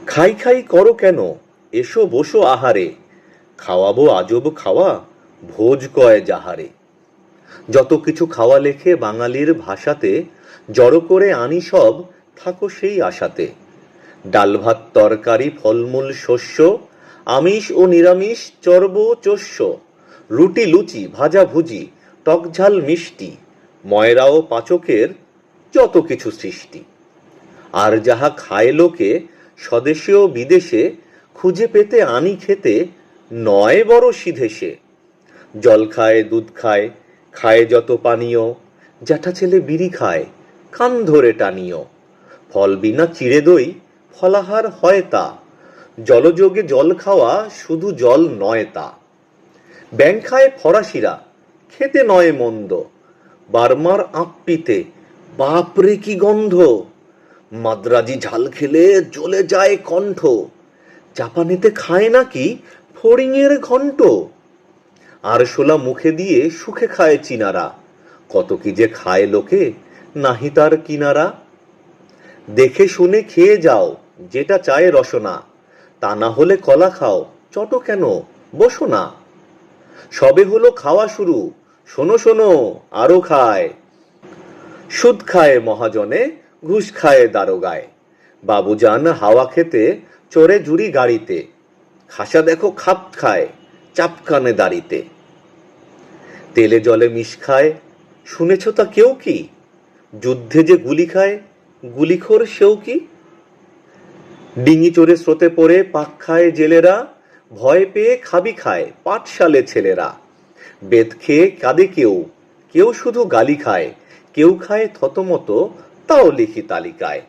খাই খাই করো কেন, এসো বসো আহারে, খাওয়াবো আজব খাওয়া, ভোজ কয় যাহারে। যত কিছু খাওয়া লেখে বাঙালির ভাষাতে, জড়ো করে আনি সব, থাকো সেই আশাতে। ডাল ভাত তরকারি ফলমূল শস্য, আমিষ ও নিরামিষ চর্ব চস্য, রুটি লুচি ভাজা ভুজি, টকঝাল মিষ্টি, ময়রা ও পাচকের যত কিছু সৃষ্টি। আর যাহা খায় লোকে স্বদেশে ও বিদেশে, খুঁজে পেতে আনি খেতে নয় বড় সিধেসে। জল খায় দুধ খায়, খায় যত পানীয়, জ্যাঠা ছেলে বিড়ি খায়, কান ধরে টানিও। ফল বিনা চিড়ে দই ফলাহার হয় তা, জলযোগে জল খাওয়া শুধু জল নয় তা। ব্যাং খায় ফরাসিরা, খেতে নয় মন্দ, বার্মার আপ্পিতে বাপরে কি গন্ধ। মাদ্রাজি ঝাল খেলে জ্বলে যায় কণ্ঠ, জাপানেতে খায় নাকি ফড়িংয়ের ঘন্ট। আরশোলা মুখে দিয়ে সুখে খায় চীনারা, কত কি যে খায় লোকে নাহি তার কিনারা। দেখে শুনে খেয়ে যাও যেটা চায় রসনা, তা না হলে কলা খাও চটো কেন বসো না। সবে হলো খাওয়া শুরু, শোনো শোনো আরো খায়। সুদ খায় মহাজনে, ঘুষ খায় দারোগায়, বাবুজান হাওয়া খেতে চড়ে জুড়ি গাড়িতে, খাসা দেখো খাপ খায় চাপকানে দাড়িতে। তেলে জলে মিশ খায়, শুনেছ তা কেউ কি? যুদ্ধে যে গুলি খায়, গুলিখোর সেও কি? ডিঙি চড়ে স্রোতে পড়ে পাক খায় জেলেরা, ভয় পেয়ে খাবি খায় পাঠশালে ছেলেরা। বেদ খেয়ে কাঁদে কেউ, কেউ শুধু গালি খায়, কেউ খায় থতমত তাও লিখি তালিকায়।